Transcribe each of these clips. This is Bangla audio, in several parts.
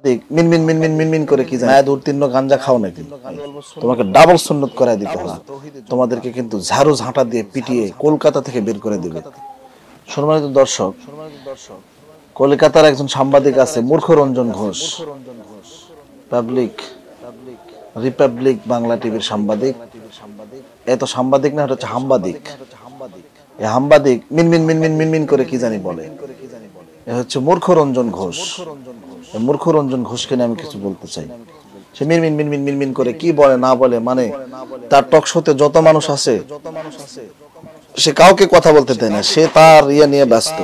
দেখ মিন মিন মিন মিন মিন মিন করে কি জানো, উত্তীর্ণ গাঞ্জা খাও নাকি? তোমাকে ডাবল সুন্নত করায় দিতে হবে। তোমাদেরকে কিন্তু ঝাড়ু ঝাঁটা দিয়ে পিটিয়ে কলকাতা থেকে বের করে দেবে। সম্মানিত দর্শক, কলকাতার একজন সাংবাদিক আছে মূর্খ রঞ্জন ঘোষ, রিপাবলিক বাংলা টিভির সাংবাদিক। এত সাংবাদিক না, এটা হচ্ছে হাম্বাদিক। এই হাম্বাদিক মিন মিন মিন মিন মিন মিন করে কি জানি বলে। এ হচ্ছে মূর্খ রঞ্জন ঘোষ। মূর্খ রঞ্জন ঘোষকে নিয়ে আমি কিছু বলতে চাই। সে মিন মিন মিন মিন মিন মিন করে কি বলে না বলে, মানে তার টক শোতে যত মানুষ আছে সে কাউকে কথা বলতে দেয় না, সে তার ইয়ে নিয়ে ব্যস্ত।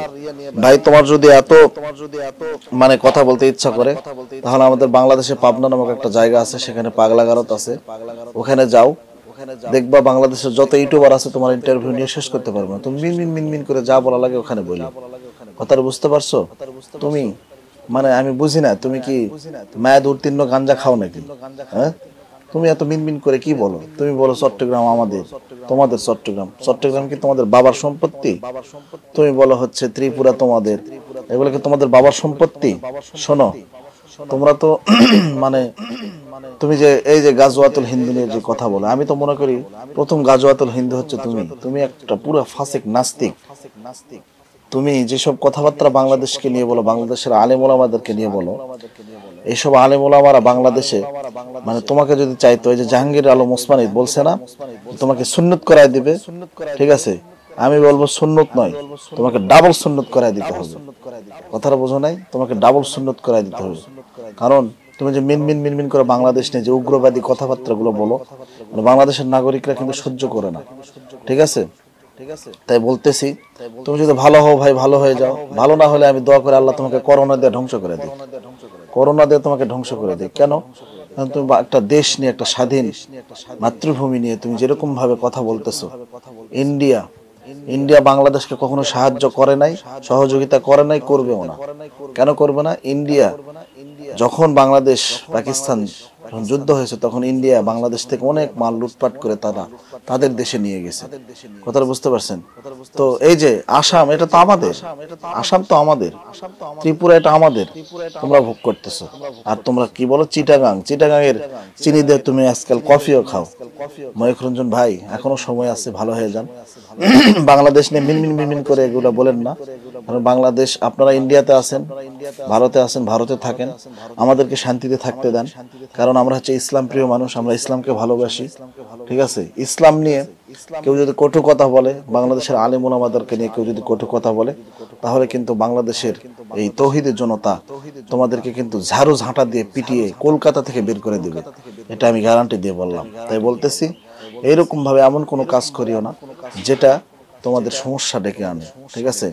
ভাই, তোমার যদি এত মানে কথা বলতে ইচ্ছা করে তাহলে আমাদের বাংলাদেশে পাবনা নামক একটা জায়গা আছে, সেখানে পাগলা গারদ আছে, ওখানে যাও, দেখবা বাংলাদেশের যত ইউটিউবার আছে তোমার ইন্টারভিউ নিয়ে শেষ করতে পারবে না। তুমি মিন মিন মিন মিন করে যা বলা লাগে ওখানে বলি। কথাটা বুঝতে পারছো? তুমি মানে আমি বুঝি না, তুমি কি মায়াদ উত্তীর্ণ গাঞ্জা খাও নাকি? হ্যাঁ, তুমি এত মিনমিন করে কি বলো? তুমি বলো চট্টগ্রাম আমাদের, তোমাদের চট্টগ্রাম। চট্টগ্রাম কি তোমাদের বাবার সম্পত্তি? তুমি বলো হচ্ছে ত্রিপুরা তোমাদের, এগুলো কি তোমাদের বাবার সম্পত্তি? শোনো, তোমরা তো মানে তুমি যে এই যে গাজওয়াতুল হিন্দু নিয়ে যে কথা বলো, আমি তো মনে করি প্রথম গাজওয়াতুল হিন্দু হচ্ছে তুমি একটা পুরো ফাসিক নাস্তিক। তুমি যেসব কথাবার্তা বাংলাদেশকে নিয়ে বলো, বাংলাদেশের আলেম ওলামাদেরকে নিয়ে বলো, এইসব আলেম ওলামারা বাংলাদেশে মানে তোমাকে যদি চাইতো, এই যে জাহাঙ্গীর আলম ওসমানী বলছে না তোমাকে সুন্নত করায় দিবে, ঠিক আছে, আমি বলবো সুন্নত নয়, তোমাকে ডাবল সুন্নত করায় দিতে হবে। কথাটা বোঝো নাই? তোমাকে ডাবল সুন্নত করায় দিতে হবে। কারণ তুমি যে মিন মিন মিন মিন করে বাংলাদেশ নিয়ে যে উগ্রবাদী কথাবার্তা গুলো বলো, বাংলাদেশের নাগরিকরা কিন্তু সহ্য করে না, ঠিক আছে? তাই বলতেছি, তুমি যদি ভালো হও ভাই, ভালো হয়ে যাও। ভালো না হলে আমি দোয়া করে আল্লাহ তোমাকে করোনা দিয়ে ধ্বংস করে দিই, করোনা দিয়ে তোমাকে ধ্বংস করে দিই। কেন? কারণ তুমি একটা দেশ নিয়ে, একটা স্বাধীন মাতৃভূমি নিয়ে তুমি যেরকম ভাবে কথা বলতেছো, ইন্ডিয়া ইন্ডিয়া বাংলাদেশকে কখনো সাহায্য করে নাই, সহযোগিতা করে নাই, করবেও না। কেন করবে না? ইন্ডিয়া যখন বাংলাদেশ পাকিস্তান যখন যুদ্ধ হয়েছে, তখন ইন্ডিয়া বাংলাদেশ থেকে অনেক মাল লুটপাট করে তারা তাদের দেশে নিয়ে গেছে। কথাটা বুঝতে পারছেন? তো এই যে আসাম, এটা তো আমাদের, আসাম তো আমাদের, ত্রিপুরা এটা আমাদের, তোমরা ভোগ করতেছো। আর তোমরা কি বলো চিটাগাং, চিটাগাং এর চিনি দিয়ে তুমি আজকাল কফিও খাও। ময়ূখ রঞ্জন ভাই, এখনো সময় আছে, ভালো হয়ে যান। বাংলাদেশ নিয়ে মিনমিন মিনমিন করে এগুলো বলেন না। কারণ বাংলাদেশ, আপনারা ইন্ডিয়াতে আছেন, ভারতে আছেন, ভারতে থাকেন, আমাদেরকে শান্তিতে থাকতে দেন। কারণ আমরা হচ্ছে ইসলাম প্রিয় মানুষ, আমরা ইসলামকে ভালোবাসি, ঠিক আছে? ইসলাম নিয়ে কেউ যদি কটু কথা বলে, বাংলাদেশের আলেম ওলামাদেরকে নিয়ে কেউ যদি কটু কথা বলে, তাহলে কিন্তু বাংলাদেশের এই তৌহিদের জনতা তোমাদেরকে কিন্তু ঝাড়ু ঝাঁটা দিয়ে পিটিয়ে কলকাতা থেকে বের করে দিবে, এটা আমি গ্যারান্টি দিয়ে বললাম। তাই বলতেছি, এইরকম ভাবে এমন কোনো কাজ করিও না যেটা তোমাদের সমস্যা ডেকে আনে, ঠিক আছে?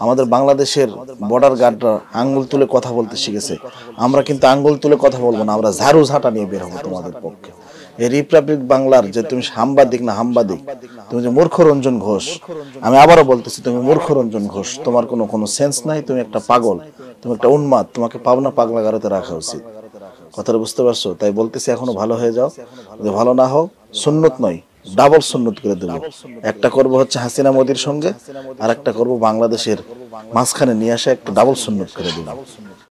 আমাদের বাংলাদেশের বর্ডার গার্ডরা আঙ্গুল তুলে কথা বলতে শিখেছে, আমরা কিন্তু আঙ্গুল তুলে কথা বলবো না, আমরা ঝাড়ু ঝাঁটা নিয়ে বের হবো তোমাদের পক্ষে। এই রিপাবলিক বাংলার যে তুমি সাংবাদিক না হাম্বাদিক, তুমি যে মূর্খ রঞ্জন ঘোষ, আমি আবারও বলতেছি তুমি মূর্খ রঞ্জন ঘোষ, তোমার কোনো সেন্স নাই, তুমি একটা পাগল, তুমি একটা উন্মাদ, তোমাকে পাবনা পাগলা গারোতে রাখা উচিত। কথাটা বুঝতে পারছো? তাই বলতেছি এখনো ভালো হয়ে যাও। যদি ভালো না হও, সুন্নত নয় ডাবল সুন্নত করে দেবো। একটা করবো হচ্ছে হাসিনা মোদির সঙ্গে, আর একটা করবো বাংলাদেশের মাঝখানে নিয়ে আসে, একটা ডাবল সুন্নত করে দেবো।